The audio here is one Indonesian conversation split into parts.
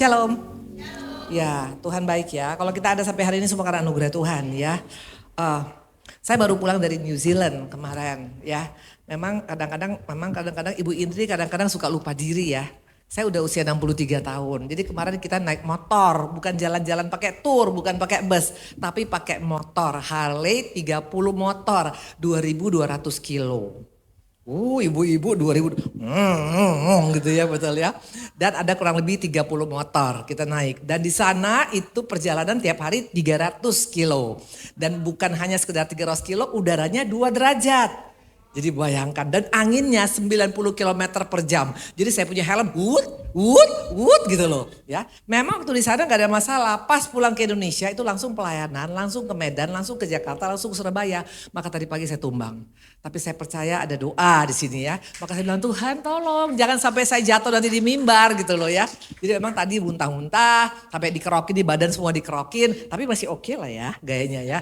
Shalom. Ya, Tuhan baik ya. Kalau kita ada sampai hari ini semua karena anugerah Tuhan ya. Eh, saya baru pulang dari New Zealand kemarin ya. Memang kadang-kadang Ibu Indri kadang-kadang suka lupa diri ya. Saya udah usia 63 tahun. Jadi kemarin kita naik motor, bukan jalan-jalan pakai tour, bukan pakai bus, tapi pakai motor Harley 30 motor, 2.200 kilo. Ibu-ibu 2000 gitu ya, betul ya. Dan ada kurang lebih 30 motor kita naik. Dan di sana itu perjalanan tiap hari 300 kilo. Dan bukan hanya sekedar 300 kilo, udaranya 2 derajat. Jadi bayangkan, dan anginnya 90 km per jam. Jadi saya punya helm, wood gitu loh. Ya, memang waktu di sana gak ada masalah. Pas pulang ke Indonesia itu langsung pelayanan, langsung ke Medan, langsung ke Jakarta, langsung ke Surabaya. Maka tadi pagi saya tumbang. Tapi saya percaya ada doa di sini ya. Maka saya bilang, Tuhan tolong jangan sampai saya jatuh nanti di mimbar gitu loh ya. Jadi memang tadi muntah-muntah, sampai dikerokin di badan semua dikerokin. Tapi masih oke lah ya gayanya ya.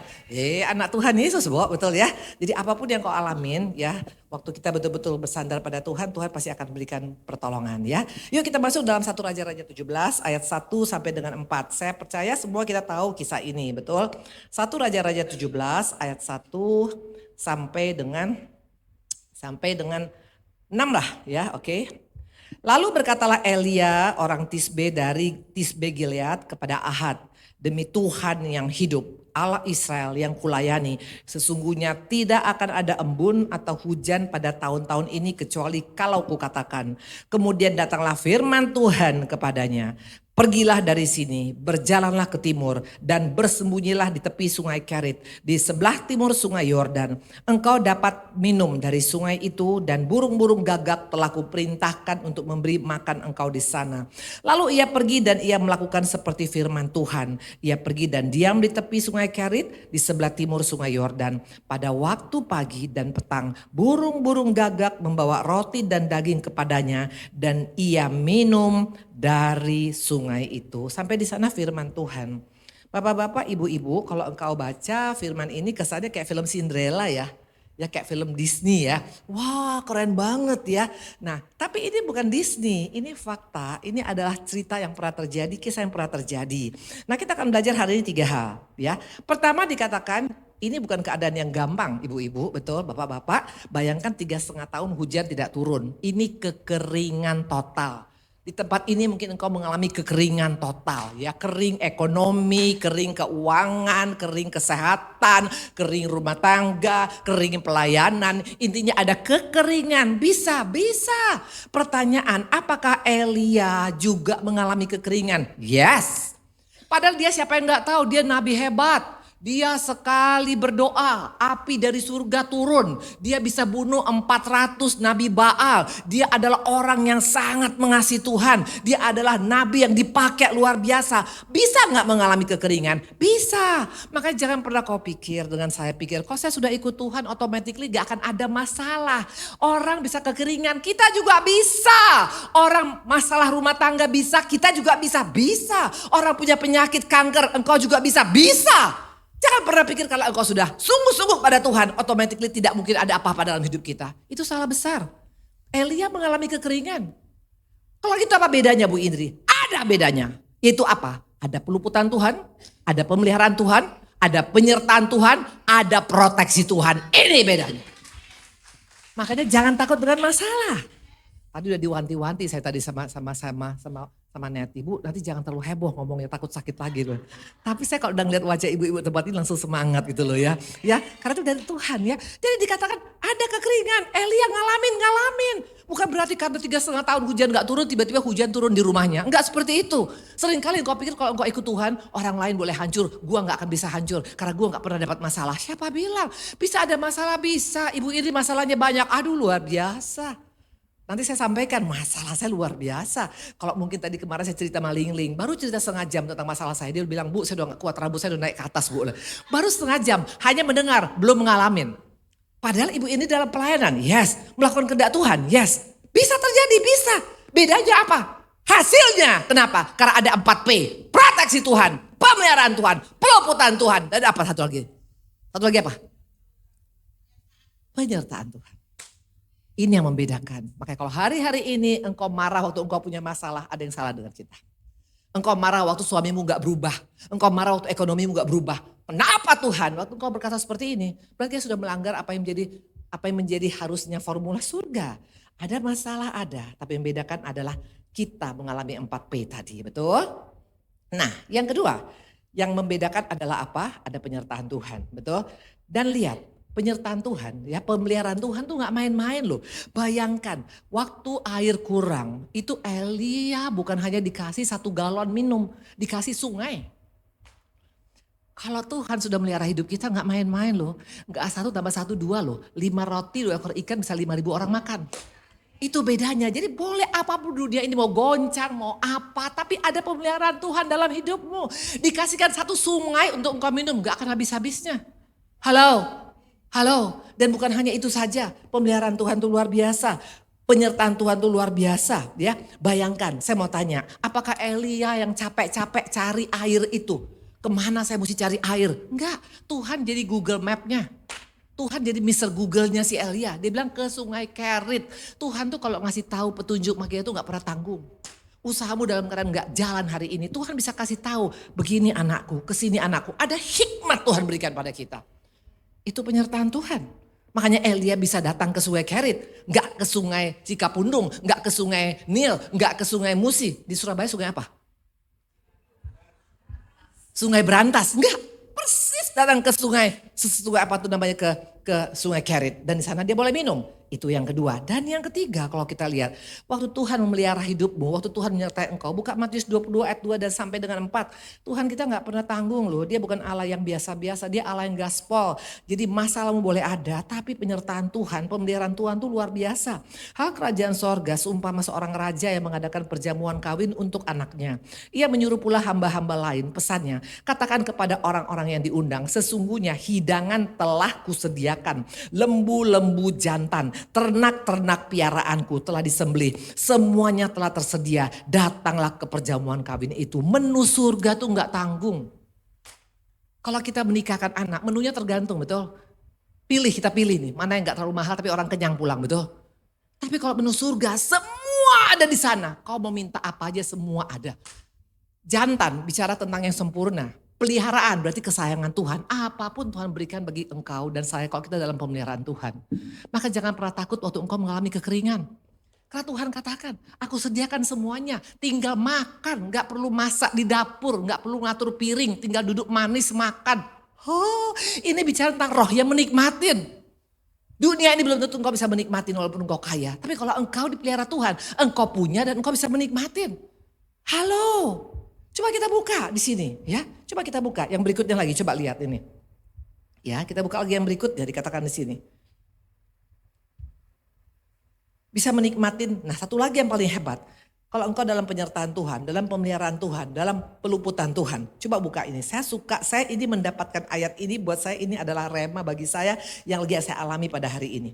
Anak Tuhan Yesus betul ya. Jadi apapun yang kau alamin ya, waktu kita betul-betul bersandar pada Tuhan, Tuhan pasti akan berikan pertolongan ya. Yuk kita masuk dalam 1 Raja-Raja 17 ayat 1 sampai dengan 4. Saya percaya semua kita tahu kisah ini, betul? 1 Raja-Raja 17 ayat 1 sampai dengan 6 lah ya, oke. Lalu berkatalah Elia orang Tisbe dari Tisbe Gilead kepada Ahab, demi Tuhan yang hidup, Allah Israel yang kulayani, sesungguhnya tidak akan ada embun atau hujan pada tahun-tahun ini kecuali kalau kukatakan. Kemudian datanglah firman Tuhan kepadanya. Pergilah dari sini, berjalanlah ke timur dan bersembunyilah di tepi sungai Kerit, di sebelah timur sungai Yordan. Engkau dapat minum dari sungai itu dan burung-burung gagak telah kuperintahkan untuk memberi makan engkau di sana. Lalu ia pergi dan ia melakukan seperti firman Tuhan. Ia pergi dan diam di tepi sungai Kerit di sebelah timur sungai Yordan. Pada waktu pagi dan petang, burung-burung gagak membawa roti dan daging kepadanya dan ia minum dari sungai itu. Sampai di sana firman Tuhan. Bapak-bapak, ibu-ibu, kalau engkau baca firman ini kesannya kayak film Cinderella ya. Ya kayak film Disney ya. Wah, keren banget ya. Nah, tapi ini bukan Disney, ini fakta. Ini adalah cerita yang pernah terjadi, kisah yang pernah terjadi. Nah, kita akan belajar hari ini 3 hal ya. Pertama dikatakan ini bukan keadaan yang gampang, ibu-ibu, betul, bapak-bapak. Bayangkan 3,5 tahun hujan tidak turun. Ini kekeringan total. Di tempat ini mungkin engkau mengalami kekeringan total ya, kering ekonomi, kering keuangan, kering kesehatan, kering rumah tangga, kering pelayanan. Intinya ada kekeringan, bisa. Pertanyaan, apakah Elia juga mengalami kekeringan? Yes. Padahal dia siapa yang gak tahu, dia nabi hebat. Dia sekali berdoa, api dari surga turun. Dia bisa bunuh 400 nabi Baal. Dia adalah orang yang sangat mengasihi Tuhan. Dia adalah nabi yang dipakai luar biasa. Bisa gak mengalami kekeringan? Bisa. Makanya jangan pernah kau pikir dengan saya pikir, kalau saya sudah ikut Tuhan automatically gak akan ada masalah. Orang bisa kekeringan, kita juga bisa. Orang masalah rumah tangga bisa, kita juga bisa. Bisa. Orang punya penyakit kanker, engkau juga bisa. Bisa. Jangan pernah pikir kalau engkau sudah sungguh-sungguh pada Tuhan, automatically tidak mungkin ada apa-apa dalam hidup kita. Itu salah besar. Elia mengalami kekeringan. Kalau itu apa bedanya Bu Indri? Ada bedanya. Itu apa? Ada peluputan Tuhan, ada pemeliharaan Tuhan, ada penyertaan Tuhan, ada proteksi Tuhan. Ini bedanya. Makanya jangan takut dengan masalah. Tadi udah diwanti-wanti saya tadi sama Neti, Bu nanti jangan terlalu heboh ngomongnya, takut sakit lagi loh. Tapi saya kalau udah ngeliat wajah ibu-ibu tempat ini langsung semangat gitu loh ya. Ya karena itu dari Tuhan ya. Jadi dikatakan ada kekeringan, Elia ngalamin. Bukan berarti karena 3,5 tahun hujan gak turun, tiba-tiba hujan turun di rumahnya. Enggak seperti itu. Seringkali engkau pikir kalau engkau ikut Tuhan, orang lain boleh hancur, gua gak akan bisa hancur. Karena gua gak pernah dapat masalah. Siapa bilang? Bisa ada masalah, bisa. Ibu ini masalahnya banyak, aduh luar biasa. Nanti saya sampaikan masalah saya luar biasa. Kalau mungkin tadi kemarin saya cerita sama Ling, baru cerita setengah jam tentang masalah saya. Dia bilang, Bu saya udah gak kuat, rambut saya udah naik ke atas Bu. Baru setengah jam, hanya mendengar, belum mengalamin. Padahal ibu ini dalam pelayanan, yes. Melakukan kehendak Tuhan, yes. Bisa terjadi, bisa. Bedanya apa? Hasilnya, kenapa? Karena ada 4P. Proteksi Tuhan, pemeliharaan Tuhan, peluputan Tuhan. Dan apa satu lagi? Satu lagi apa? Penyertaan Tuhan. Ini yang membedakan. Makanya kalau hari-hari ini engkau marah waktu engkau punya masalah, ada yang salah dengan kita. Engkau marah waktu suamimu gak berubah. Engkau marah waktu ekonomimu gak berubah. Kenapa Tuhan? Waktu engkau berkata seperti ini, berarti dia sudah melanggar apa yang menjadi harusnya formula surga. Ada masalah ada, tapi yang membedakan adalah kita mengalami 4P tadi, betul? Nah, yang kedua, yang membedakan adalah apa? Ada penyertaan Tuhan, betul? Dan lihat, penyertaan Tuhan, ya pemeliharaan Tuhan tuh nggak main-main loh. Bayangkan, waktu air kurang, itu Elia bukan hanya dikasih 1 galon minum, dikasih sungai. Kalau Tuhan sudah melihara hidup kita nggak main-main loh. Nggak 1+1 2 loh. 5 roti 2 ekor ikan bisa 5.000 orang makan. Itu bedanya. Jadi boleh apapun dunia ini mau goncang, mau apa. Tapi ada pemeliharaan Tuhan dalam hidupmu. Dikasihkan 1 sungai untuk engkau minum. Gak akan habis-habisnya. Halo. Halo. Dan bukan hanya itu saja. Pemeliharaan Tuhan itu luar biasa. Penyertaan Tuhan itu luar biasa. Ya, bayangkan saya mau tanya. Apakah Elia yang capek-capek cari air itu? Kemana saya mesti cari air? Enggak. Tuhan jadi Google Map-nya. Tuhan jadi Mr. Google-nya si Elia. Dia bilang ke sungai Kerit. Tuhan tuh kalau ngasih tahu petunjuk magia itu gak pernah tanggung. Usahamu dalam keadaan gak jalan hari ini. Tuhan bisa kasih tahu. Begini anakku, kesini anakku. Ada hikmat Tuhan berikan pada kita. Itu penyertaan Tuhan. Makanya Elia bisa datang ke sungai Kerit. Gak ke sungai Cikapundung. Gak ke sungai Nil. Gak ke sungai Musi. Di Surabaya sungai apa? Sungai Berantas. Enggak. Persis datang ke sungai apa tuh namanya ke sungai Kerit dan di sana dia boleh minum. Itu yang kedua. Dan yang ketiga kalau kita lihat, waktu Tuhan memelihara hidupmu, waktu Tuhan menyertai engkau, buka Matius 22 ayat 2 dan sampai dengan 4. Tuhan kita gak pernah tanggung loh, dia bukan Allah yang biasa-biasa, dia Allah yang gaspol. Jadi masalahmu boleh ada, tapi penyertaan Tuhan, pemeliharaan Tuhan tuh luar biasa. Hal kerajaan sorga seumpama seorang raja yang mengadakan perjamuan kawin untuk anaknya. Ia menyuruh pula hamba-hamba lain, pesannya, katakan kepada orang-orang yang diundang, sesungguhnya hidangan telah kusediakan, lembu-lembu jantan, ternak-ternak piaraanku telah disembelih. Semuanya telah tersedia. Datanglah ke perjamuan kawin itu. Menu surga tuh gak tanggung. Kalau kita menikahkan anak, menunya tergantung, betul? Kita pilih nih, mana yang gak terlalu mahal tapi orang kenyang pulang, betul? Tapi kalau menu surga, semua ada di sana. Kau mau minta apa aja semua ada. Jantan bicara tentang yang sempurna. Peliharaan berarti kesayangan Tuhan. Apapun Tuhan berikan bagi engkau dan saya kalau kita dalam pemeliharaan Tuhan. Maka jangan pernah takut waktu engkau mengalami kekeringan. Karena Tuhan katakan, aku sediakan semuanya. Tinggal makan, gak perlu masak di dapur, gak perlu ngatur piring. Tinggal duduk manis makan. Oh, ini bicara tentang roh yang menikmatin. Dunia ini belum tentu engkau bisa menikmatin walaupun engkau kaya. Tapi kalau engkau dipelihara Tuhan, engkau punya dan engkau bisa menikmatin. Halo. Coba kita buka di sini ya. Coba kita buka yang berikutnya lagi. Coba lihat ini. Ya, kita buka lagi yang berikutnya dikatakan di sini. Bisa menikmatin. Nah, satu lagi yang paling hebat. Kalau engkau dalam penyertaan Tuhan, dalam pemeliharaan Tuhan, dalam peluputan Tuhan. Coba buka ini. Saya ini mendapatkan ayat ini buat saya ini adalah rema bagi saya yang lagi saya alami pada hari ini.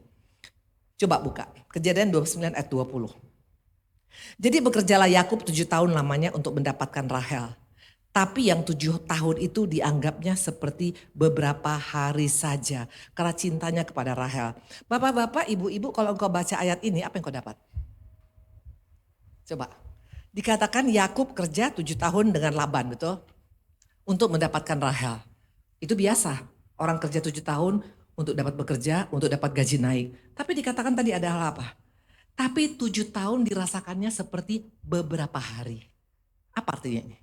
Coba buka. Kejadian 29 ayat 20. Jadi bekerjalah Yakub 7 tahun lamanya untuk mendapatkan Rahel. Tapi yang 7 tahun itu dianggapnya seperti beberapa hari saja. Karena cintanya kepada Rahel. Bapak-bapak, ibu-ibu kalau engkau baca ayat ini apa yang kau dapat? Coba. Dikatakan Yakub kerja 7 tahun dengan Laban, betul? Untuk mendapatkan Rahel. Itu biasa. Orang kerja 7 tahun untuk dapat bekerja, untuk dapat gaji naik. Tapi dikatakan tadi ada hal apa? Tapi 7 tahun dirasakannya seperti beberapa hari. Apa artinya ini?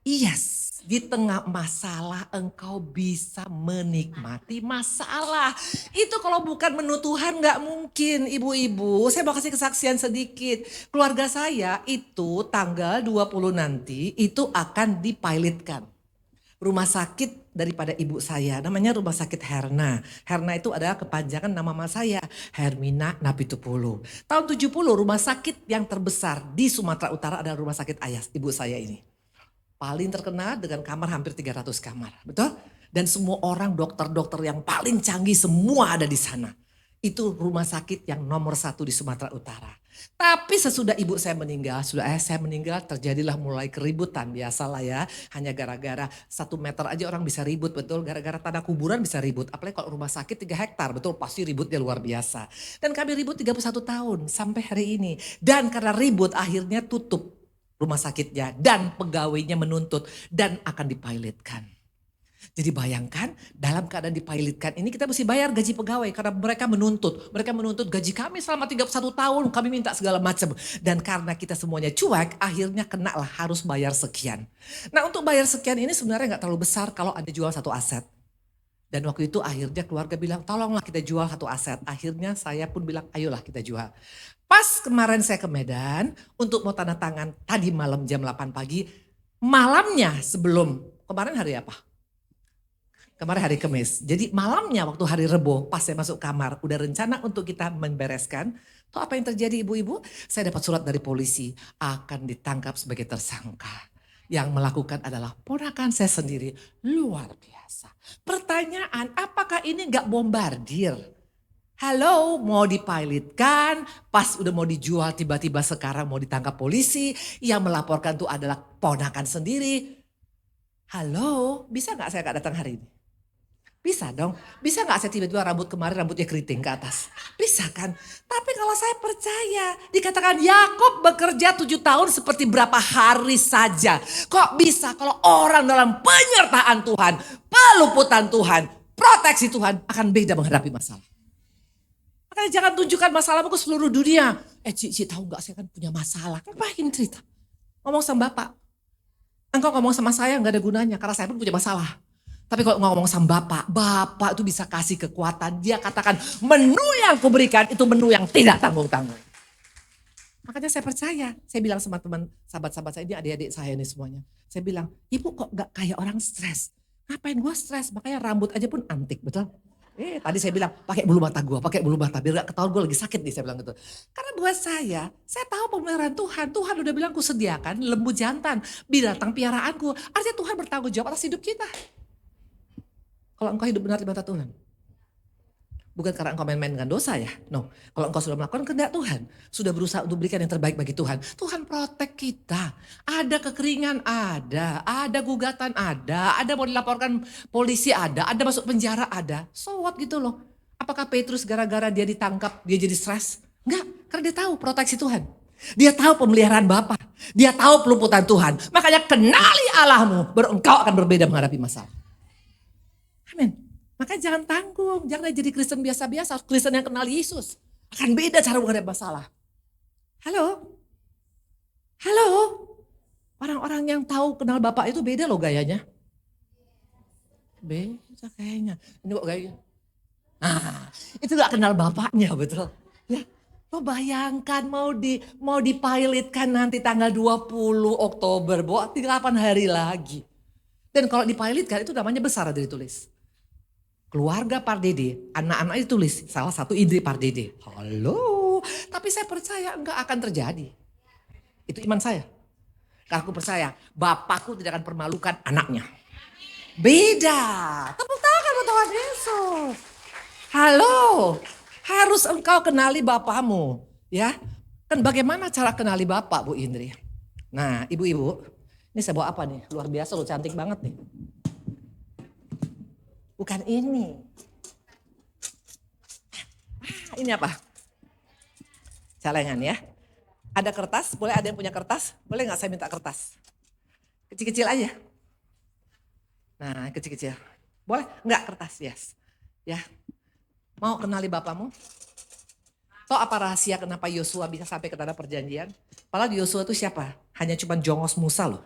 Yes, di tengah masalah engkau bisa menikmati masalah. Itu kalau bukan menu Tuhan gak mungkin ibu-ibu. Saya mau kasih kesaksian sedikit. Keluarga saya itu tanggal 20 nanti itu akan dipilotkan. Rumah sakit daripada ibu saya, namanya Rumah Sakit Herna. Herna itu adalah kepanjangan nama mama saya, Hermina Napitupulu. Tahun 70 rumah sakit yang terbesar di Sumatera Utara adalah Rumah Sakit Ayas, ibu saya ini. Paling terkenal dengan kamar hampir 300 kamar, betul? Dan semua orang dokter-dokter yang paling canggih semua ada di sana. Itu rumah sakit yang nomor 1 di Sumatera Utara. Tapi sesudah ibu saya meninggal, saya meninggal terjadilah mulai keributan. Biasalah ya, hanya gara-gara 1 meter aja orang bisa ribut, betul. Gara-gara tanah kuburan bisa ribut. Apalagi kalau rumah sakit 3 hektar, betul pasti ributnya luar biasa. Dan kami ribut 31 tahun sampai hari ini. Dan karena ribut akhirnya tutup. rumah sakitnya dan pegawainya menuntut dan akan dipilotkan. Jadi bayangkan dalam keadaan dipilotkan ini kita mesti bayar gaji pegawai karena mereka menuntut. Mereka menuntut gaji kami selama 31 tahun, kami minta segala macam. Dan karena kita semuanya cuek, akhirnya kenalah harus bayar sekian. Nah untuk bayar sekian ini sebenarnya gak terlalu besar kalau ada jual satu aset. Dan waktu itu akhirnya keluarga bilang tolonglah kita jual satu aset. Akhirnya saya pun bilang ayolah kita jual. Pas kemarin saya ke Medan untuk mau tanda tangan tadi malam jam 8 pagi. Malamnya sebelum, kemarin hari apa? Kemarin hari Kamis. Jadi malamnya waktu hari Rebo pas saya masuk kamar. Udah rencana untuk kita membereskan. Tuh apa yang terjadi ibu-ibu? Saya dapat surat dari polisi. Akan ditangkap sebagai tersangka. Yang melakukan adalah ponakan saya sendiri. Luar biasa. Pertanyaan apakah ini gak bombardir? Halo mau dipilotkan. Pas udah mau dijual tiba-tiba sekarang mau ditangkap polisi. Yang melaporkan tuh adalah ponakan sendiri. Halo bisa gak saya gak datang hari ini? Bisa dong. Bisa gak saya tiba-tiba rambut kemarin rambutnya keriting ke atas? Bisa kan? Tapi kalau saya percaya. Dikatakan Yakub bekerja 7 tahun seperti berapa hari saja. Kok bisa kalau orang dalam penyertaan Tuhan. Peluputan Tuhan. Proteksi Tuhan akan beda menghadapi masalah. Makanya jangan tunjukkan masalahmu ke seluruh dunia. Ci tahu gak saya kan punya masalah. Ngapain cerita? Ngomong sama Bapak. Engkau ngomong sama saya gak ada gunanya. Karena saya pun punya masalah. Tapi kalau ngomong sama Bapak itu bisa kasih kekuatan. Dia katakan menu yang kuberikan itu menu yang tidak tanggung-tanggung. Makanya saya percaya. Saya bilang sama teman sahabat-sahabat saya, ini adik-adik saya ini semuanya. Saya bilang, ibu kok gak kayak orang stres? Ngapain gue stres? Makanya rambut aja pun antik, betul? Tadi saya bilang pakai bulu mata gue, pakai bulu mata biar gak ketahuan gue lagi sakit nih, saya bilang gitu. Karena buat saya tahu pemeliharaan Tuhan. Tuhan udah bilang ku sediakan lembu jantan, binatang piaraanku. Artinya Tuhan bertanggung jawab atas hidup kita. Kalau engkau hidup benar di mata Tuhan. Bukan karena engkau main-main dengan dosa ya. No, kalau engkau sudah melakukan kehendak Tuhan. Sudah berusaha untuk berikan yang terbaik bagi Tuhan. Tuhan protek kita. Ada kekeringan ada gugatan ada mau dilaporkan polisi ada masuk penjara ada. So what gitu loh. Apakah Petrus gara-gara dia ditangkap dia jadi stres? Enggak, karena dia tahu proteksi Tuhan. Dia tahu pemeliharaan Bapa. Dia tahu peluputan Tuhan. Makanya kenali Allahmu, baru engkau akan berbeda menghadapi masalah. Amin. Makanya jangan tanggung, jangan jadi Kristen biasa-biasa, Kristen yang kenal Yesus. Akan beda cara menghadapi masalah. Halo? Halo? Orang-orang yang tahu kenal Bapak itu beda loh gayanya. Beda kayaknya. Ini kok gayanya. Nah, itu gak kenal Bapaknya betul. Ya, lo bayangkan mau dipilotkan nanti tanggal 20 Oktober, buat 8 hari lagi. Dan kalau dipilotkan itu namanya besar ada ditulis. Keluarga Pardede, anak-anak itu tulis salah satu Indri Pardede. Halo, tapi saya percaya enggak akan terjadi. Itu iman saya. Karena aku percaya Bapakku tidak akan permalukan anaknya. Beda. Tepuk tangan buat Tuhan Yesus. Halo, harus engkau kenali Bapakmu. Ya, kan bagaimana cara kenali Bapak Bu Indri? Nah ibu-ibu, ini saya bawa apa nih? Luar biasa loh, cantik banget nih. Bukan ini. Ini apa? Celengan ya. Ada kertas, boleh ada yang punya kertas? Boleh gak saya minta kertas? Kecil-kecil aja. Nah kecil-kecil. Boleh? Enggak kertas, yes. Ya. Mau kenali Bapakmu? Tahu apa rahasia kenapa Yosua bisa sampai ke tanah perjanjian? Padahal Yosua itu siapa? Hanya cuma jongos Musa loh.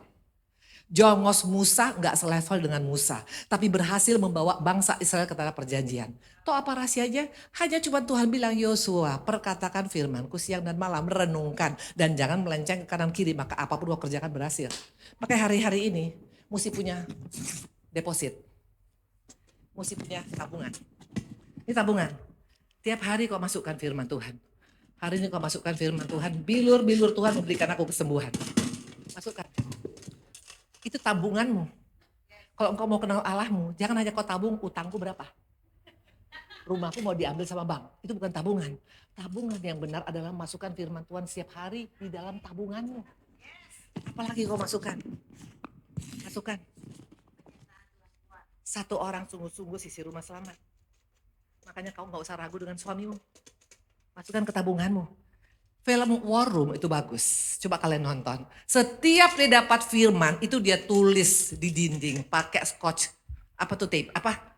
Jongos Musa gak selevel dengan Musa. Tapi berhasil membawa bangsa Israel ke tanah perjanjian. Tahu apa rahasianya? Hanya cuma Tuhan bilang Yosua perkatakan firmanku siang dan malam. Renungkan dan jangan melenceng ke kanan kiri. Maka apapun kau kerjakan berhasil. Makanya hari-hari ini mesti punya deposit. Mesti punya tabungan. Ini tabungan. Tiap hari kau masukkan firman Tuhan. Hari ini kau masukkan firman Tuhan. Bilur-bilur Tuhan memberikan aku kesembuhan. Masukkan. Itu tabunganmu. Kalau engkau mau kenal Allahmu, jangan hanya kau tabung utangku berapa. Rumahku mau diambil sama bank. Itu bukan tabungan. Tabungan yang benar adalah masukkan firman Tuhan setiap hari di dalam tabunganmu. Apalagi kau masukkan. Masukkan. Satu orang sungguh-sungguh sisi rumah selamat. Makanya kau gak usah ragu dengan suamimu. Masukkan ke tabunganmu. Film War Room itu bagus. Coba kalian nonton. Setiap dia dapat firman itu dia tulis di dinding pakai scotch. Apa tuh tape? Apa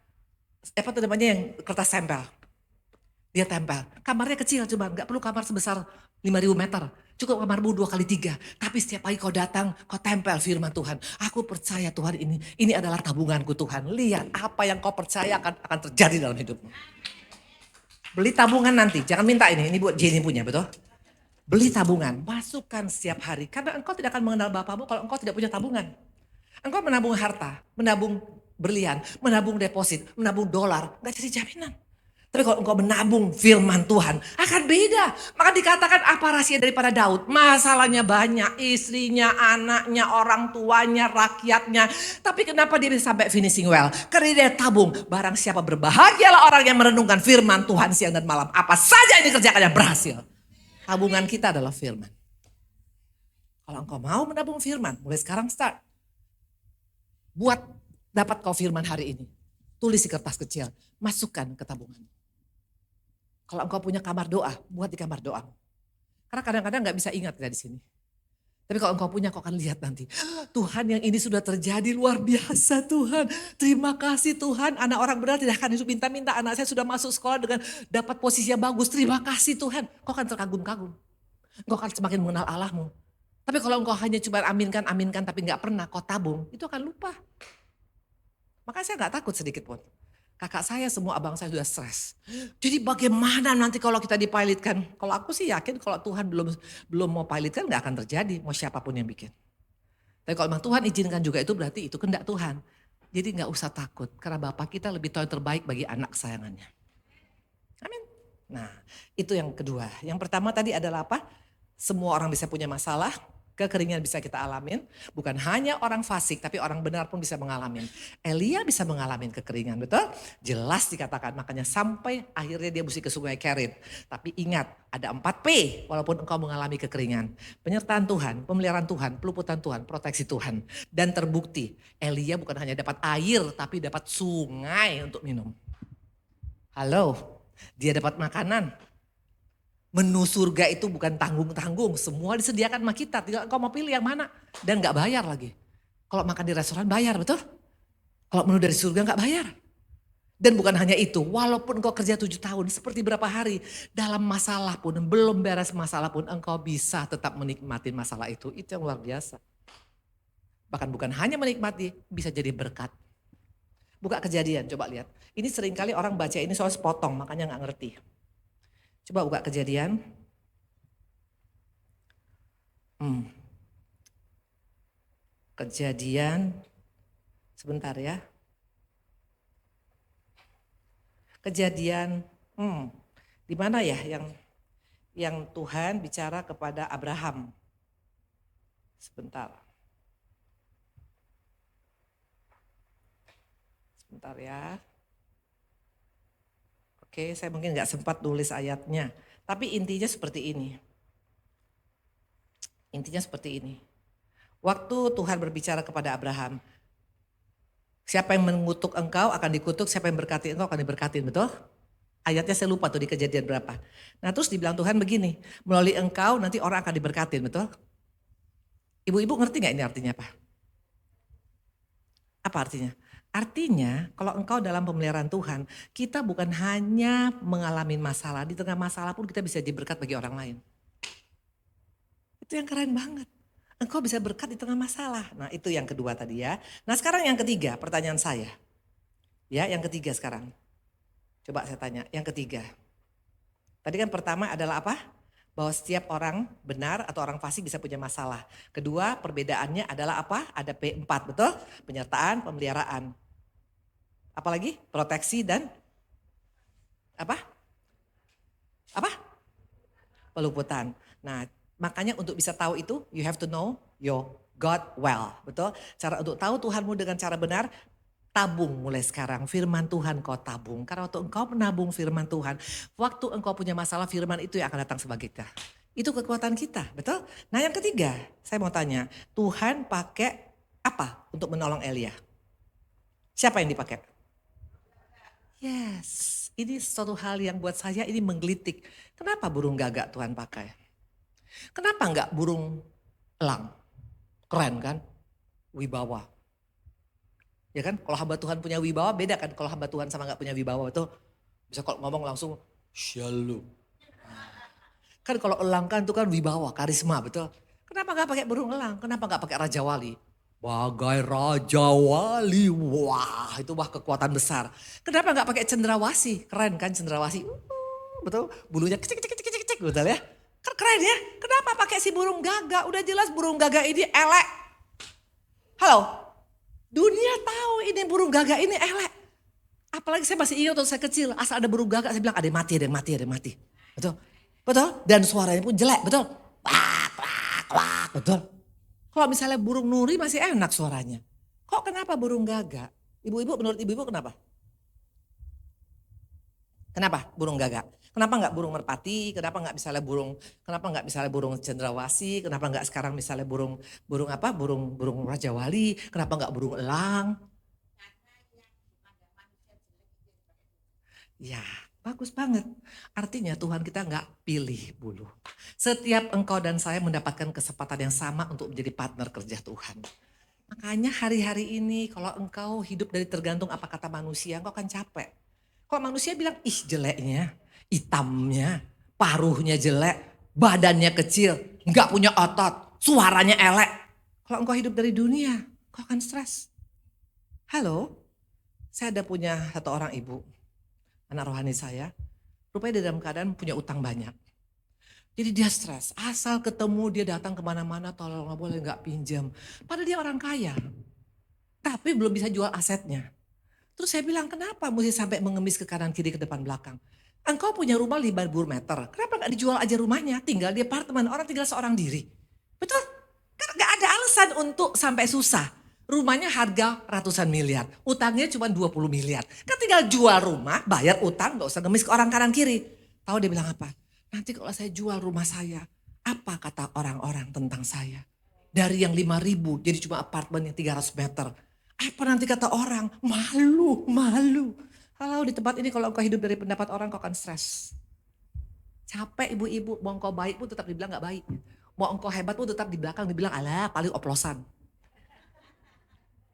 tuh namanya yang kertas tempel. Dia tempel. Kamarnya kecil coba. Gak perlu kamar sebesar 5.000 meter. Cukup kamarmu 2x3. Tapi setiap pagi kau datang, kau tempel firman Tuhan. Aku percaya Tuhan ini adalah tabunganku Tuhan. Lihat apa yang kau percaya akan terjadi dalam hidupmu. Beli tabungan nanti. Jangan minta ini. Ini buat Jenny punya, betul? Beli tabungan, masukkan setiap hari. Karena engkau tidak akan mengenal Bapamu kalau engkau tidak punya tabungan. Engkau menabung harta, menabung berlian, menabung deposit, menabung dolar. Gak jadi jaminan. Tapi kalau engkau menabung firman Tuhan, akan beda. Maka dikatakan apa rahasia daripada Daud? Masalahnya banyak, istrinya, anaknya, orang tuanya, rakyatnya. Tapi kenapa dia bisa sampai finishing well? Karena dia tabung. Barang siapa berbahagialah orang yang merenungkan firman Tuhan siang dan malam. Apa saja yang dikerjakannya berhasil. Tabungan kita adalah firman. Kalau engkau mau menabung firman, mulai sekarang start. Buat dapat kau firman hari ini. Tulis di kertas kecil, masukkan ke tabungan. Kalau engkau punya kamar doa, buat di kamar doa. Karena kadang-kadang gak bisa ingat dari sini. Tapi kalau engkau punya, kau akan lihat nanti. Tuhan yang ini sudah terjadi luar biasa Tuhan. Terima kasih Tuhan. Anak orang benar tidak akan hidup minta-minta. Anak saya sudah masuk sekolah dengan dapat posisi yang bagus. Terima kasih Tuhan. Kau akan terkagum-kagum. Kau akan semakin mengenal Allahmu. Tapi kalau engkau hanya cuma aminkan tapi gak pernah kau tabung. Itu akan lupa. Makanya saya gak takut sedikit pun. Kakak saya, semua abang saya sudah stres. Jadi bagaimana nanti kalau kita dipilotkan? Kalau aku sih yakin kalau Tuhan belum mau pilotkan gak akan terjadi. Mau siapapun yang bikin. Tapi kalau memang Tuhan izinkan juga itu berarti itu kehendak Tuhan. Jadi gak usah takut. Karena Bapa kita lebih tahu yang terbaik bagi anak kesayangannya. Amin. Nah itu yang kedua. Yang pertama tadi adalah apa? Semua orang bisa punya masalah. Kekeringan bisa kita alamin. Bukan hanya orang fasik, tapi orang benar pun bisa mengalami. Elia bisa mengalami kekeringan, betul? Jelas dikatakan, makanya sampai akhirnya dia mesti ke sungai Kerit. Tapi ingat, ada 4P walaupun engkau mengalami kekeringan. Penyertaan Tuhan, pemeliharaan Tuhan, peluputan Tuhan, proteksi Tuhan. Dan terbukti, Elia bukan hanya dapat air, tapi dapat sungai untuk minum. Halo, dia dapat makanan. Menu surga itu bukan tanggung-tanggung, semua disediakan sama kita, tinggal engkau mau pilih yang mana. Dan gak bayar lagi. Kalau makan di restoran bayar, betul? Kalau menu dari surga gak bayar. Dan bukan hanya itu, walaupun engkau kerja 7 tahun, seperti berapa hari, dalam masalah pun, belum beres masalah pun, engkau bisa tetap menikmati masalah itu. Itu yang luar biasa. Bahkan bukan hanya menikmati, bisa jadi berkat. Buka Kejadian, coba lihat. Ini seringkali orang baca ini soal sepotong, makanya gak ngerti. Coba buka Kejadian. Kejadian. Sebentar ya. Kejadian. Di mana ya yang Tuhan bicara kepada Abraham. Sebentar. Sebentar ya. Oke, saya mungkin nggak sempat tulis ayatnya. Tapi intinya seperti ini. Intinya seperti ini. Waktu Tuhan berbicara kepada Abraham. Siapa yang mengutuk engkau akan dikutuk, siapa yang berkati engkau akan diberkati, betul? Ayatnya saya lupa tuh di Kejadian berapa. Nah terus dibilang Tuhan begini, melalui engkau nanti orang akan diberkati, betul? Ibu-ibu ngerti gak ini artinya apa? Apa artinya? Artinya kalau engkau dalam pemeliharaan Tuhan, kita bukan hanya mengalami masalah, di tengah masalah pun kita bisa jadi berkat bagi orang lain. Itu yang keren banget. Engkau bisa berkat di tengah masalah. Nah itu yang kedua tadi ya. Nah sekarang yang ketiga, pertanyaan saya. Ya yang ketiga sekarang. Coba saya tanya, yang ketiga. Tadi kan pertama adalah apa? Bahwa setiap orang benar atau orang fasik bisa punya masalah. Kedua perbedaannya adalah apa? Ada P4 betul? Penyertaan, pemeliharaan. Apalagi? Proteksi dan apa? Apa? Peluputan. Nah makanya untuk bisa tahu itu you have to know your God well. Betul? Cara untuk tahu Tuhanmu dengan cara benar, tabung mulai sekarang. Firman Tuhan kau tabung. Karena waktu engkau menabung firman Tuhan, waktu engkau punya masalah firman itu yang akan datang sebagai kita. Itu kekuatan kita, betul? Nah yang ketiga, saya mau tanya, Tuhan pakai apa untuk menolong Elia? Siapa yang dipakai? Yes, ini suatu hal yang buat saya ini menggelitik. Kenapa burung gagak Tuhan pakai? Kenapa enggak burung elang? Keren kan? Wibawa. Ya kan, kalau hamba Tuhan punya wibawa beda kan kalau hamba Tuhan sama enggak punya wibawa, betul? Bisa kalau ngomong langsung shalom. Kan kalau elang kan itu kan wibawa, karisma, betul? Kenapa enggak pakai burung elang? Kenapa enggak pakai Raja Wali? Bagai Raja Wali, wah itu wah kekuatan besar. Kenapa enggak pakai cendrawasih? Keren kan cendrawasih? Betul? Bulunya kecik kecik kecik kecik, betul ya? Kan keren ya? Kenapa pakai si burung gagak? Udah jelas burung gagak ini elek. Halo? Dunia tahu ini burung gagak ini elek. Apalagi saya masih ingat waktu saya kecil, asal ada burung gagak saya bilang ada yang mati, ada yang mati, ada yang mati. Betul? Betul? Dan suaranya pun jelek, betul? Wak, wak, wak, betul? Kalau misalnya burung nuri masih enak suaranya. Kok kenapa burung gagak? Ibu-ibu menurut ibu-ibu kenapa? Kenapa burung gagak? Kenapa enggak burung merpati? Kenapa enggak misalnya burung cendrawasih? Kenapa enggak sekarang misalnya burung apa? Burung Raja Wali? Kenapa enggak burung elang? Ya, bagus banget. Artinya Tuhan kita enggak pilih bulu. Setiap engkau dan saya mendapatkan kesempatan yang sama untuk menjadi partner kerja Tuhan. Makanya hari-hari ini kalau engkau hidup dari tergantung apa kata manusia, engkau akan capek. Kalau manusia bilang, ih jeleknya, hitamnya, paruhnya jelek, badannya kecil, nggak punya otot, suaranya elek. Kalau engkau hidup dari dunia, engkau akan stres. Halo, saya ada punya satu orang ibu, anak rohani saya, rupanya dia dalam keadaan punya utang banyak. Jadi dia stres, asal ketemu dia datang kemana-mana, tolong nggak boleh nggak pinjam. Padahal dia orang kaya, tapi belum bisa jual asetnya. Terus saya bilang, kenapa mesti sampai mengemis ke kanan kiri ke depan belakang? Engkau punya rumah 5.000 meter, kenapa gak dijual aja rumahnya? Tinggal di apartemen, orang tinggal seorang diri. Betul? Kan gak ada alasan untuk sampai susah. Rumahnya harga ratusan miliar, utangnya cuma 20 miliar. Kan tinggal jual rumah, bayar utang, gak usah ngemis ke orang kanan kiri. Tahu dia bilang apa? Nanti kalau saya jual rumah saya, apa kata orang-orang tentang saya? Dari yang 5.000 jadi cuma apartemen yang 300 meter. Apa nanti kata orang? Malu, malu. Kalau di tempat ini kalau engkau hidup dari pendapat orang kau akan stres. Capek ibu-ibu, mau engkau baik pun tetap dibilang gak baik. Mau engkau hebat pun tetap di belakang dibilang alah paling oplosan.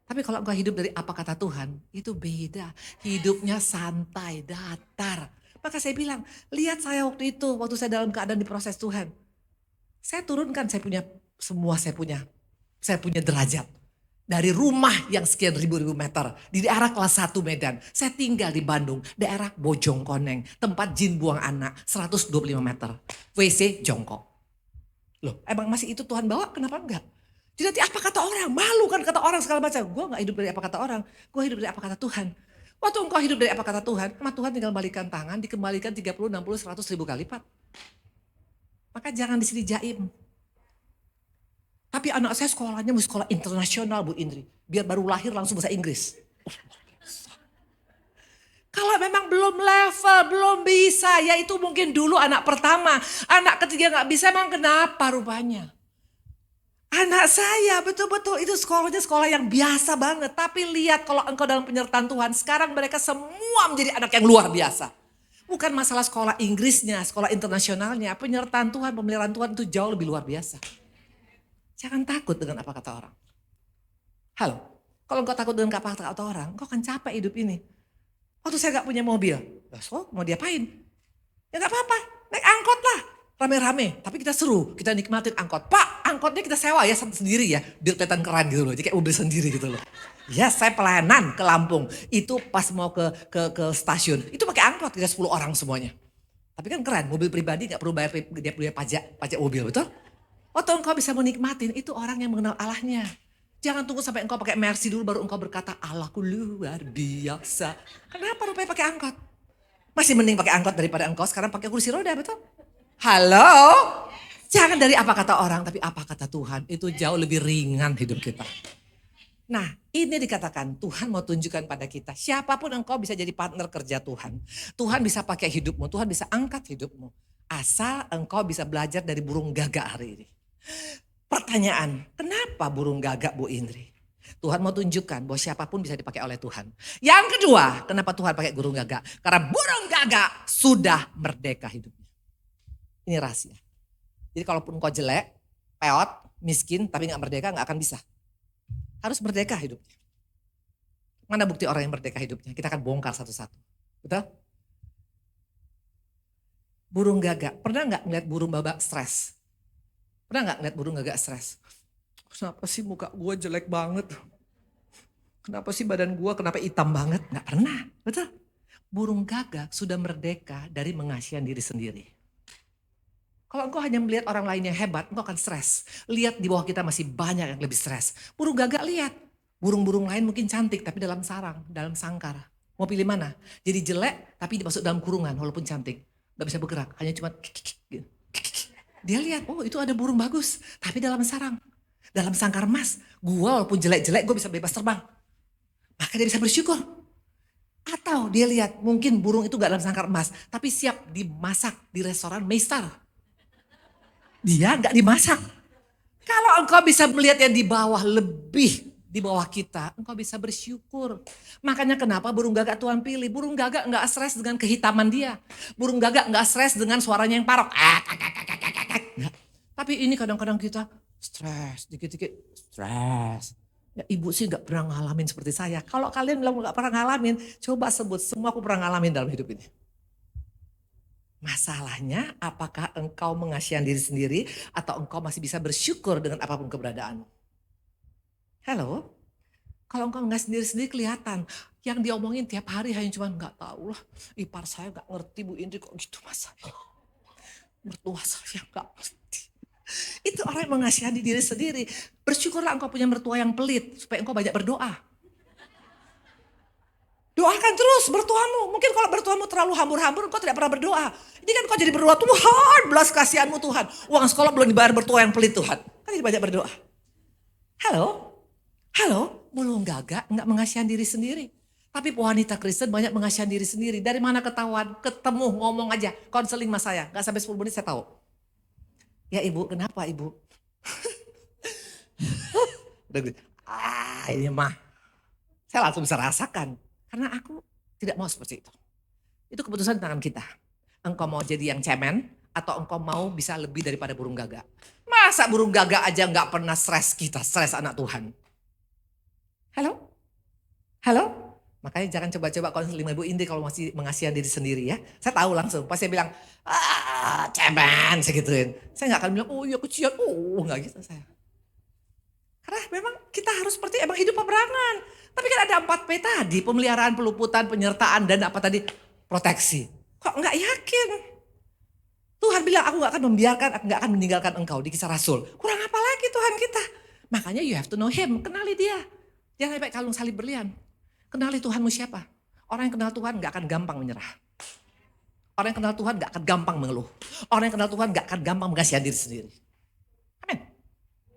Tapi kalau engkau hidup dari apa kata Tuhan, itu beda. Hidupnya santai, datar. Maka saya bilang, lihat saya waktu itu, waktu saya dalam keadaan diproses Tuhan. Saya turunkan, saya punya derajat. Dari rumah yang sekian ribu-ribu meter, di daerah kelas 1 Medan. Saya tinggal di Bandung, daerah Bojongkoneng, tempat jin buang anak, 125 meter. WC jongkok. Loh, emang masih itu Tuhan bawa, kenapa enggak? Jadi nanti apa kata orang? Malu kan kata orang segala macam. Gue gak hidup dari apa kata orang, gue hidup dari apa kata Tuhan. Waktu engkau hidup dari apa kata Tuhan, sama Tuhan tinggal balikan tangan, dikembalikan 30, 60, 100 ribu kali lipat. Maka jangan di sini jaim. Tapi anak saya sekolahnya mau sekolah internasional Bu Indri. Biar baru lahir langsung bahasa Inggris. Kalau memang belum level, belum bisa, ya itu mungkin dulu anak pertama. Anak ketiga gak bisa, emang kenapa rupanya? Anak saya betul-betul itu sekolahnya sekolah yang biasa banget. Tapi lihat kalau engkau dalam penyertaan Tuhan, sekarang mereka semua menjadi anak yang luar biasa. Bukan masalah sekolah Inggrisnya, sekolah internasionalnya. Penyertaan Tuhan, pemeliharaan Tuhan itu jauh lebih luar biasa. Jangan takut dengan apa kata orang. Halo, kalau engkau takut dengan apa kata orang, engkau akan capek hidup ini. Waktu saya gak punya mobil, so mau diapain? Ya gak apa-apa, naik angkot lah. Rame-rame, tapi kita seru, kita nikmatin angkot. Pak, angkotnya kita sewa ya sendiri ya, biar kelihatan keren gitu loh. Jadi kayak mobil sendiri gitu loh. Ya saya pelayanan ke Lampung, itu pas mau ke stasiun, itu pakai angkot, kita 10 orang semuanya. Tapi kan keren, mobil pribadi gak perlu bayar, dia punya pajak mobil, betul? Waktu engkau bisa menikmatin, itu orang yang mengenal Allahnya. Jangan tunggu sampai engkau pakai Mercy dulu baru engkau berkata, Allahku luar biasa. Kenapa rupanya pakai angkot? Masih mending pakai angkot daripada engkau sekarang pakai kursi roda, betul? Halo? Jangan dari apa kata orang, tapi apa kata Tuhan. Itu jauh lebih ringan hidup kita. Nah, ini dikatakan Tuhan mau tunjukkan pada kita. Siapapun engkau bisa jadi partner kerja Tuhan. Tuhan bisa pakai hidupmu, Tuhan bisa angkat hidupmu. Asal engkau bisa belajar dari burung gagak hari ini. Pertanyaan, kenapa burung gagak Bu Indri? Tuhan mau tunjukkan bahwa siapapun bisa dipakai oleh Tuhan. Yang kedua, kenapa Tuhan pakai burung gagak? Karena burung gagak sudah merdeka hidupnya. Ini rahasia. Jadi kalaupun kau jelek, peot, miskin, tapi gak merdeka, gak akan bisa. Harus merdeka hidupnya. Mana bukti orang yang merdeka hidupnya? Kita akan bongkar satu-satu. Betul? Burung gagak. Pernah gak ngeliat burung babak stres? Pernah gak ngeliat burung gagak stres? Kenapa sih muka gue jelek banget? Kenapa sih badan gue kenapa hitam banget? Gak pernah. Betul? Burung gagak sudah merdeka dari mengasihan diri sendiri. Kalau engkau hanya melihat orang lain yang hebat, engkau akan stres. Lihat di bawah kita masih banyak yang lebih stres. Burung gagak lihat. Burung-burung lain mungkin cantik tapi dalam sarang, dalam sangkar. Mau pilih mana? Jadi jelek tapi dimasuk dalam kurungan walaupun cantik. Gak bisa bergerak, hanya cuma gitu. Dia lihat, oh itu ada burung bagus. Tapi dalam sarang, dalam sangkar emas. Gua walaupun jelek-jelek gue bisa bebas terbang. Maka dia bisa bersyukur. Atau dia lihat mungkin burung itu gak dalam sangkar emas. Tapi siap dimasak di restoran Meistar. Dia gak dimasak. Kalau engkau bisa melihat yang di bawah lebih di bawah kita, engkau bisa bersyukur. Makanya kenapa burung gagak Tuhan pilih. Burung gagak gak stres dengan kehitaman dia. Burung gagak gak stres dengan suaranya yang parok. Nggak. Tapi ini kadang-kadang kita stres, dikit-dikit stres. Ya, ibu sih gak pernah ngalamin seperti saya. Kalau kalian bilang gak pernah ngalamin, coba sebut semua aku pernah ngalamin dalam hidup ini. Masalahnya apakah engkau mengasihan diri sendiri atau engkau masih bisa bersyukur dengan apapun keberadaanmu. Halo, kalau engkau nggak sendiri-sendiri kelihatan. Yang diomongin tiap hari hanya cuma nggak tahu lah. Ipar saya nggak ngerti Bu Indri kok gitu Mas. Mertua saya nggak ngerti. Itu orang yang mengasihani diri sendiri. Bersyukurlah engkau punya mertua yang pelit supaya engkau banyak berdoa. Doakan terus mertuamu. Mungkin kalau mertuamu terlalu hambur-hambur engkau tidak pernah berdoa. Ini kan engkau jadi berdoa, Tuhan belas kasihanmu Tuhan. Uang sekolah belum dibayar mertua yang pelit Tuhan. Kan jadi banyak berdoa. Halo, burung gagak nggak mengasihan diri sendiri. Tapi wanita Kristen banyak mengasihan diri sendiri. Dari mana ketahuan? Ketemu, ngomong aja. Konseling sama saya. Nggak sampai 10 menit saya tahu. Ya ibu, kenapa ibu? Ini mah. Saya langsung bisa rasakan. Karena aku tidak mau seperti itu. Itu keputusan di tangan kita. Engkau mau jadi yang cemen atau engkau mau bisa lebih daripada burung gagak. Masa burung gagak aja nggak pernah stres, kita stres anak Tuhan. Halo? Makanya jangan coba-coba konseling Ibu Indri kalau masih mengasihan diri sendiri ya. Saya tahu langsung, pasti saya bilang, cemen, saya gituin. Saya gak akan bilang, oh iya kecian, gak gitu saya. Karena memang kita harus seperti emang hidup peperangan. Tapi kan ada 4P tadi, pemeliharaan, peluputan, penyertaan, dan apa tadi, proteksi. Kok gak yakin? Tuhan bilang, aku gak akan membiarkan, aku gak akan meninggalkan engkau di Kisah Rasul. Kurang apa lagi Tuhan kita? Makanya you have to know him, kenali dia. Jangan pakai kalung salib berlian. Kenali Tuhanmu siapa? Orang yang kenal Tuhan gak akan gampang menyerah. Orang yang kenal Tuhan gak akan gampang mengeluh. Orang yang kenal Tuhan gak akan gampang mengasihan diri sendiri. Amin.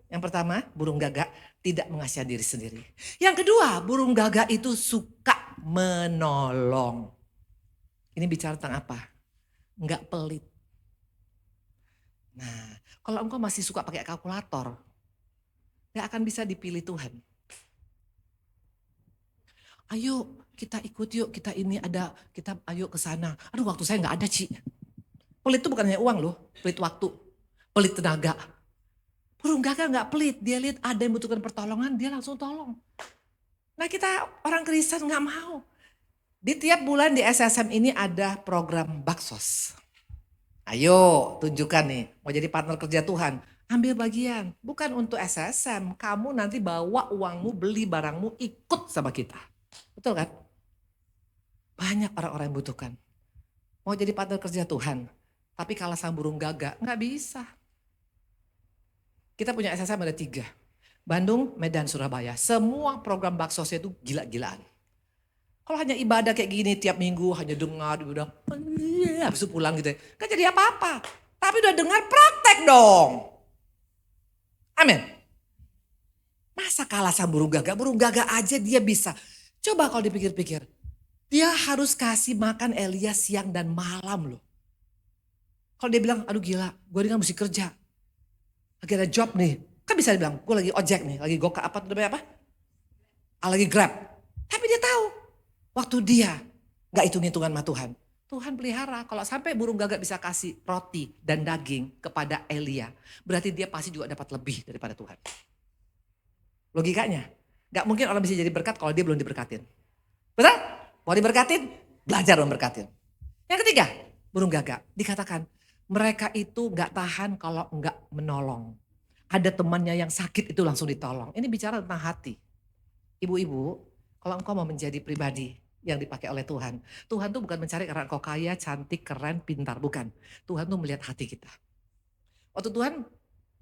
Yang pertama, burung gagak tidak mengasihan diri sendiri. Yang kedua, burung gagak itu suka menolong. Ini bicara tentang apa? Enggak pelit. Nah, kalau engkau masih suka pakai kalkulator, gak akan bisa dipilih Tuhan. Ayo kita ikut yuk, kita ini ada, kita ayo ke sana. Aduh waktu saya gak ada Ci. Pelit itu bukan hanya uang loh, pelit waktu, pelit tenaga. Burung gagak gak pelit, dia lihat ada yang membutuhkan pertolongan, dia langsung tolong. Nah kita orang Kristen gak mau. Di tiap bulan di SSM ini ada program Baksos. Ayo tunjukkan nih, mau jadi partner kerja Tuhan. Ambil bagian, bukan untuk SSM. Kamu nanti bawa uangmu, beli barangmu, ikut sama kita. Betul kan? Banyak orang-orang yang butuhkan. Mau jadi partner kerja Tuhan. Tapi kalah sama burung gagak, gak bisa. Kita punya SSM ada 3. Bandung, Medan, Surabaya. Semua program baksosnya itu gila-gilaan. Kalau hanya ibadah kayak gini tiap minggu, hanya dengar, udah habis itu pulang gitu ya. Gak jadi apa-apa. Tapi udah dengar praktek dong. Amin. Masa kalah sama burung gagak? Burung gagak aja dia bisa. Coba kalau dipikir-pikir. Dia harus kasih makan Elia siang dan malam loh. Kalau dia bilang, aduh gila, gue ini kan mesti kerja. Lagi ada job nih. Kan bisa dibilang, gue lagi ojek nih, lagi goka apa, namanya apa? Lagi grab. Tapi dia tahu, waktu dia gak hitung-hitungan sama Tuhan. Tuhan pelihara. Kalau sampai burung gagak bisa kasih roti dan daging kepada Elia, berarti dia pasti juga dapat lebih daripada Tuhan. Logikanya, gak mungkin orang bisa jadi berkat kalau dia belum diberkatin. Betul? Mau diberkatin? Belajar memberkatin. Yang ketiga, burung gagak. Dikatakan, mereka itu gak tahan kalau gak menolong. Ada temannya yang sakit itu langsung ditolong. Ini bicara tentang hati. Ibu-ibu, kalau engkau mau menjadi pribadi yang dipakai oleh Tuhan. Tuhan tuh bukan mencari karena engkau kaya, cantik, keren, pintar. Bukan. Tuhan tuh melihat hati kita. Waktu Tuhan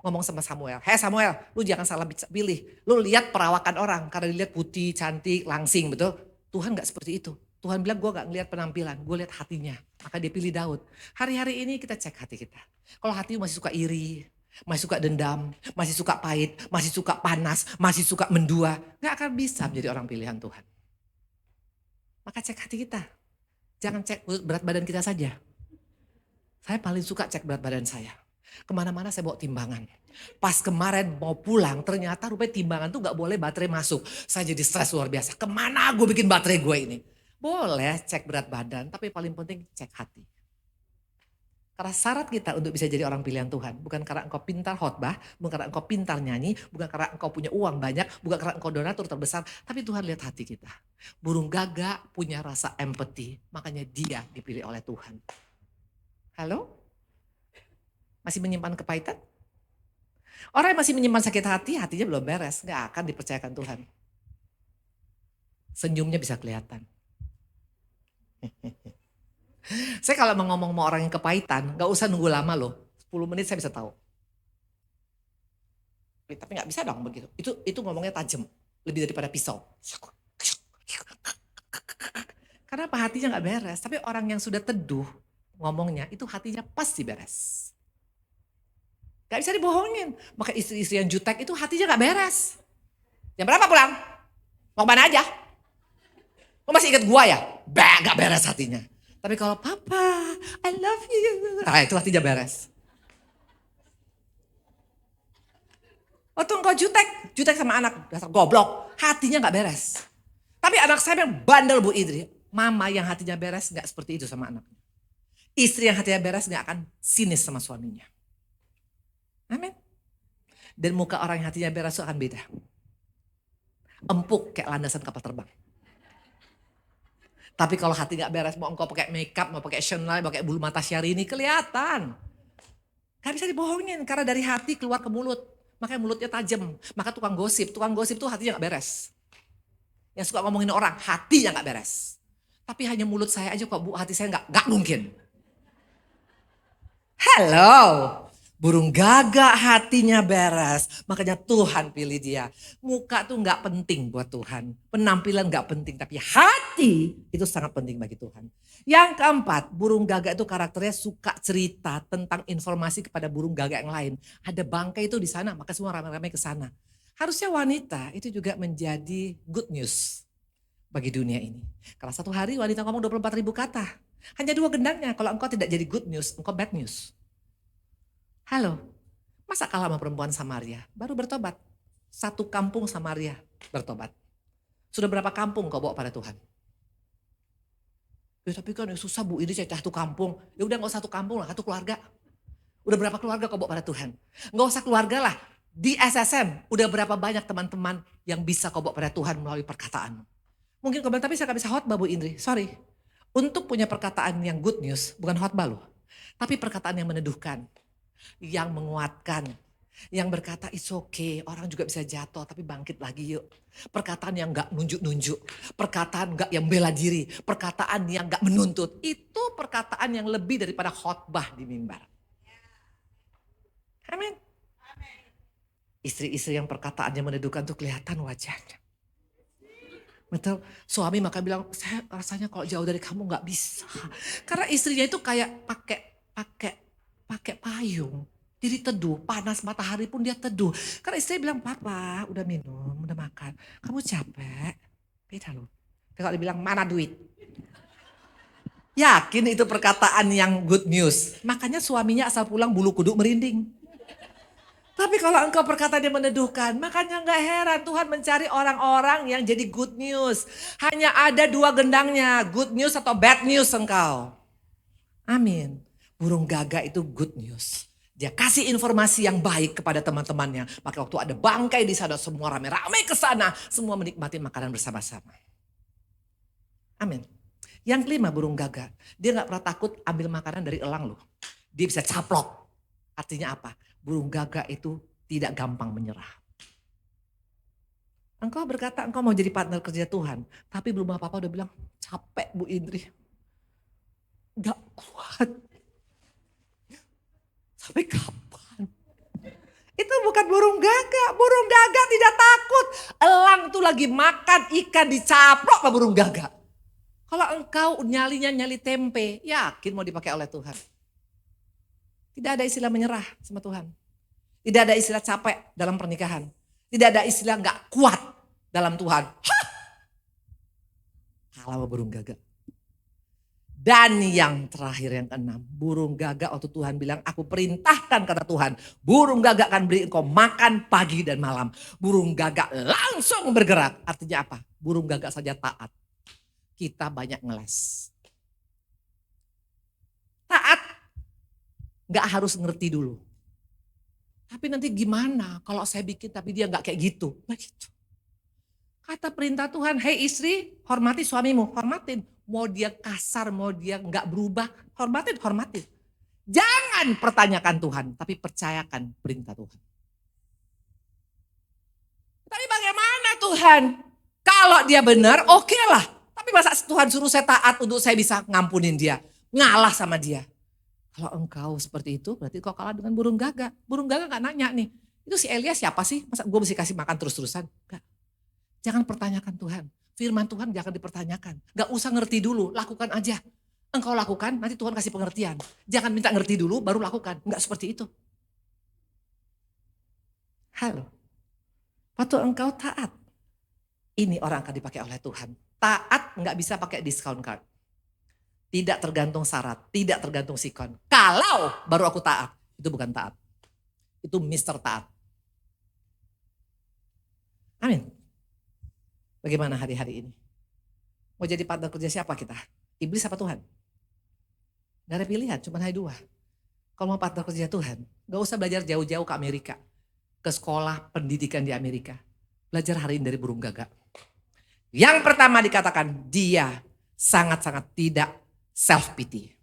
ngomong sama Samuel. Hei Samuel, lu jangan salah pilih. Lu lihat perawakan orang. Karena dilihat putih, cantik, langsing. Betul? Tuhan gak seperti itu. Tuhan bilang gue gak ngelihat penampilan. Gue lihat hatinya. Maka dia pilih Daud. Hari-hari ini kita cek hati kita. Kalau hati masih suka iri, masih suka dendam, masih suka pahit, masih suka panas, masih suka mendua. Gak akan bisa menjadi orang pilihan Tuhan. Maka cek hati kita. Jangan cek berat badan kita saja. Saya paling suka cek berat badan saya. Kemana-mana saya bawa timbangan. Pas kemarin mau pulang ternyata rupanya timbangan tuh gak boleh baterai masuk. Saya jadi stres luar biasa. Kemana gue bikin baterai gue ini? Boleh cek berat badan tapi paling penting cek hati. Karena syarat kita untuk bisa jadi orang pilihan Tuhan. Bukan karena engkau pintar khotbah, bukan karena engkau pintar nyanyi, bukan karena engkau punya uang banyak, bukan karena engkau donatur terbesar. Tapi Tuhan lihat hati kita. Burung gagak punya rasa empati, makanya dia dipilih oleh Tuhan. Halo? Masih menyimpan kepahitan? Orang yang masih menyimpan sakit hati, hatinya belum beres. Gak akan dipercayakan Tuhan. Senyumnya bisa kelihatan. Saya kalau mau ngomong sama orang yang kepahitan, gak usah nunggu lama loh. 10 menit saya bisa tahu. Tapi gak bisa dong begitu. Itu ngomongnya tajam. Lebih daripada pisau. Karena apa? Hatinya gak beres. Tapi orang yang sudah teduh ngomongnya, itu hatinya pasti beres. Gak bisa dibohongin. Maka istri-istri yang jutek itu hatinya gak beres. Jam berapa pulang? Mau kemana aja? Lo masih ingat gua ya? Gak beres hatinya. Tapi kalau papa, I love you. Nah itu hatinya beres. Waktu engkau jutek sama anak, dasar goblok, hatinya gak beres. Tapi anak saya yang bandel Bu Idri, mama yang hatinya beres gak seperti itu sama anaknya. Istri yang hatinya beres gak akan sinis sama suaminya. Amin. Dan muka orang yang hatinya beres itu akan beda. Empuk kayak landasan kapal terbang. Tapi kalau hati gak beres, mau engkau pakai makeup, mau pakai Chanel, mau pakai bulu mata Syahrini, kelihatan. Gak bisa dibohongin, karena dari hati keluar ke mulut. Makanya mulutnya tajam. Maka tukang gosip tuh hatinya gak beres. Yang suka ngomongin orang, hatinya gak beres. Tapi hanya mulut saya aja kok Bu, hati saya gak mungkin. Hello. Burung gagak hatinya beres. Makanya Tuhan pilih dia. Muka tuh gak penting buat Tuhan. Penampilan gak penting. Tapi hati itu sangat penting bagi Tuhan. Yang keempat, burung gagak itu karakternya suka cerita tentang informasi kepada burung gagak yang lain. Ada bangkai itu di sana, maka semua ramai-ramai ke sana. Harusnya wanita itu juga menjadi good news bagi dunia ini. Karena satu hari wanita ngomong 24.000 kata. Hanya 2 gendangnya. Kalau engkau tidak jadi good news, engkau bad news. Halo, masa kalah sama perempuan Samaria? Baru bertobat. 1 kampung Samaria bertobat. Sudah berapa kampung kau bawa pada Tuhan? Ya, tapi kan susah Bu, ini saya 1 kampung. Ya udah gak usah 1 kampung lah, 1 keluarga. Udah berapa keluarga kau bawa pada Tuhan? Gak usah keluarga lah. Di SSM udah berapa banyak teman-teman yang bisa kau bawa pada Tuhan melalui perkataan. Mungkin kau bilang, tapi saya gak bisa khotbah Bu Indri. Sorry. Untuk punya perkataan yang good news, bukan khotbah loh. Tapi perkataan yang meneduhkan. Yang menguatkan, yang berkata it's okay, orang juga bisa jatuh tapi bangkit lagi yuk. Perkataan yang gak nunjuk-nunjuk, perkataan gak yang bela diri, perkataan yang gak menuntut. Itu perkataan yang lebih daripada khotbah di mimbar. Amin. Istri-istri yang perkataannya meneduhkan tuh kelihatan wajahnya. Betul, suami maka bilang, saya rasanya kalau jauh dari kamu gak bisa. Karena istrinya itu kayak pakai payung. Jadi teduh, panas matahari pun dia teduh. Karena istri bilang, papa udah minum, udah makan. Kamu capek? Beda loh. Kalau dia bilang, mana duit? Yakin itu perkataan yang good news. Makanya suaminya asal pulang bulu kuduk merinding. Tapi kalau engkau perkataannya meneduhkan, makanya gak heran Tuhan mencari orang-orang yang jadi good news. Hanya ada 2 gendangnya, good news atau bad news engkau. Amin. Burung gagak itu good news. Dia kasih informasi yang baik kepada teman-temannya. Maka waktu ada bangkai di sana, semua rame-rame ke sana. Semua menikmati makanan bersama-sama. Amin. Yang kelima, burung gagak. Dia gak pernah takut ambil makanan dari elang loh. Dia bisa caplok. Artinya apa? Burung gagak itu tidak gampang menyerah. Engkau berkata engkau mau jadi partner kerja Tuhan. Tapi belum apa-apa udah bilang, capek Bu Indri. Gak kuat. Sampai kapan? Itu bukan burung gagak. Burung gagak tidak takut. Elang tuh lagi makan ikan dicaplok sama burung gagak. Kalau engkau nyalinya nyali tempe, yakin mau dipakai oleh Tuhan. Tidak ada istilah menyerah sama Tuhan. Tidak ada istilah capek dalam pernikahan. Tidak ada istilah gak kuat dalam Tuhan. Kalah burung gagak. Dan yang terakhir yang keenam, burung gagak waktu Tuhan bilang, aku perintahkan kata Tuhan, burung gagak akan beri engkau makan pagi dan malam. Burung gagak langsung bergerak. Artinya apa? Burung gagak saja taat. Kita banyak ngeles. Taat gak harus ngerti dulu. Tapi nanti gimana kalau saya bikin tapi dia gak kayak gitu. Begitu. Kata perintah Tuhan, hei istri, hormati suamimu, hormatin. Mau dia kasar, mau dia nggak berubah, hormatin. Jangan pertanyakan Tuhan, tapi percayakan perintah Tuhan. Tapi bagaimana Tuhan? Kalau dia benar, oke lah. Tapi masa Tuhan suruh saya taat untuk saya bisa ngampunin dia, ngalah sama dia. Kalau engkau seperti itu, berarti kau kalah dengan burung gagak. Burung gagak nggak nanya nih, itu si Elia siapa sih? Masa gue mesti kasih makan terus-terusan? Enggak. Jangan pertanyakan Tuhan. Firman Tuhan jangan dipertanyakan. Gak usah ngerti dulu, lakukan aja. Engkau lakukan, nanti Tuhan kasih pengertian. Jangan minta ngerti dulu, baru lakukan. Enggak seperti itu. Halo. Waktu engkau taat, ini orang akan dipakai oleh Tuhan. Taat gak bisa pakai discount card. Tidak tergantung syarat, tidak tergantung sikon. Kalau baru aku taat, itu bukan taat. Itu Mister Taat. Amin. Bagaimana hari-hari ini? Mau jadi partner kerja siapa kita? Iblis apa Tuhan? Gak ada pilihan, cuma hari dua. Kalau mau partner kerja Tuhan, gak usah belajar jauh-jauh ke Amerika. Ke sekolah pendidikan di Amerika. Belajar hari ini dari burung gagak. Yang pertama dikatakan, dia sangat-sangat tidak self-pity.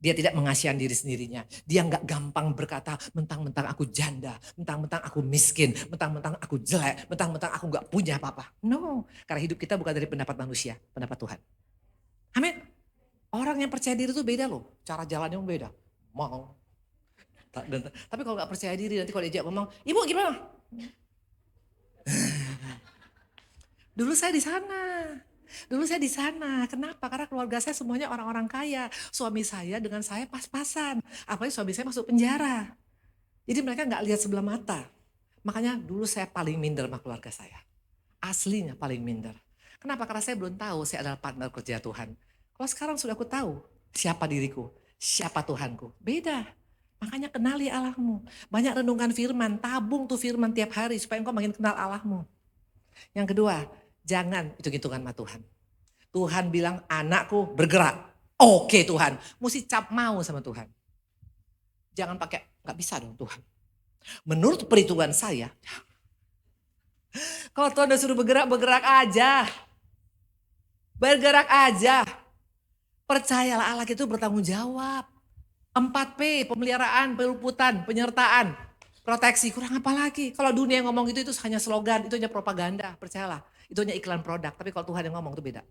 Dia tidak mengasihan diri sendirinya. Dia gak gampang berkata, mentang-mentang aku janda, mentang-mentang aku miskin, mentang-mentang aku jelek, mentang-mentang aku gak punya apa-apa. No, karena hidup kita bukan dari pendapat manusia, pendapat Tuhan. Amin. Orang yang percaya diri itu beda loh, cara jalannya beda. Mau. Tapi kalau gak percaya diri, nanti kalau diajak ngomong, ibu gimana? Dulu saya di sana. Kenapa? Karena keluarga saya semuanya orang-orang kaya. Suami saya dengan saya pas-pasan. Apalagi suami saya masuk penjara. Jadi mereka gak lihat sebelah mata. Makanya dulu saya paling minder sama keluarga saya. Aslinya paling minder. Kenapa? Karena saya belum tahu saya adalah partner kerja Tuhan. Kalau sekarang sudah aku tahu siapa diriku, siapa Tuhanku. Beda. Makanya kenali Allahmu. Banyak renungan firman, tabung tuh firman tiap hari supaya engkau makin kenal Allahmu. Yang kedua, jangan hitung-hitungan sama Tuhan. Tuhan bilang anakku bergerak. Oke Tuhan, mesti cap mau sama Tuhan. Jangan pakai, gak bisa dong Tuhan. Menurut perhitungan saya, kalau Tuhan udah suruh bergerak, bergerak aja. Bergerak aja. Percayalah Allah itu bertanggung jawab. 4P, pemeliharaan, peluputan, penyertaan, proteksi, kurang apa lagi. Kalau dunia yang ngomong itu hanya slogan, itu hanya propaganda, percayalah. Itu hanya iklan produk, tapi kalau Tuhan yang ngomong itu beda.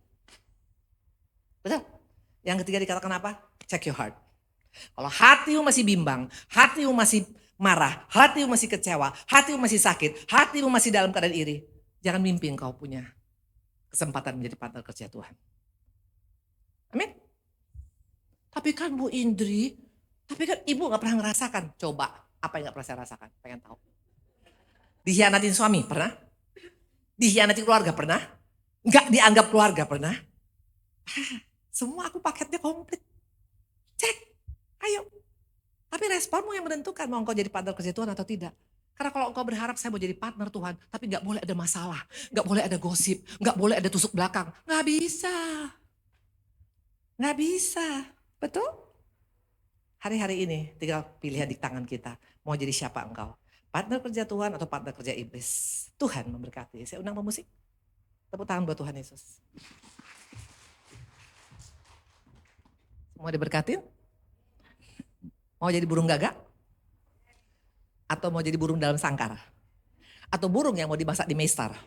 Betul? Yang ketiga dikatakan apa? Check your heart. Kalau hatimu masih bimbang, hatimu masih marah, hatimu masih kecewa, hatimu masih sakit, hatimu masih dalam keadaan iri, jangan mimpi engkau punya kesempatan menjadi partner kerja Tuhan. Amin. Tapi kan Bu Indri, tapi kan ibu gak pernah ngerasakan. Coba, apa yang gak pernah saya rasakan? Pengen tahu. Dikhianatin suami, pernah? Dikhianati keluarga, pernah? Gak dianggap keluarga, pernah? Semua aku paketnya komplit. Cek, ayo. Tapi responmu yang menentukan mau engkau jadi partner kerja Tuhan atau tidak. Karena kalau engkau berharap saya mau jadi partner Tuhan, tapi gak boleh ada masalah, gak boleh ada gosip, gak boleh ada tusuk belakang. Gak bisa. Gak bisa, betul? Hari-hari ini tinggal pilihan di tangan kita. Mau jadi siapa engkau? Partner kerja Tuhan atau partner kerja iblis? Tuhan memberkati. Saya undang pemusik. Tepuk tangan buat Tuhan Yesus. Mau diberkatin? Mau jadi burung gagak? Atau mau jadi burung dalam sangkar? Atau burung yang mau dimasak di mestar?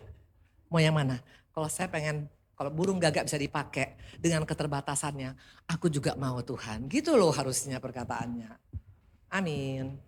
Mau yang mana? Kalau saya pengen, kalau burung gagak bisa dipakai dengan keterbatasannya, aku juga mau Tuhan. Gitu loh harusnya perkataannya. Amin.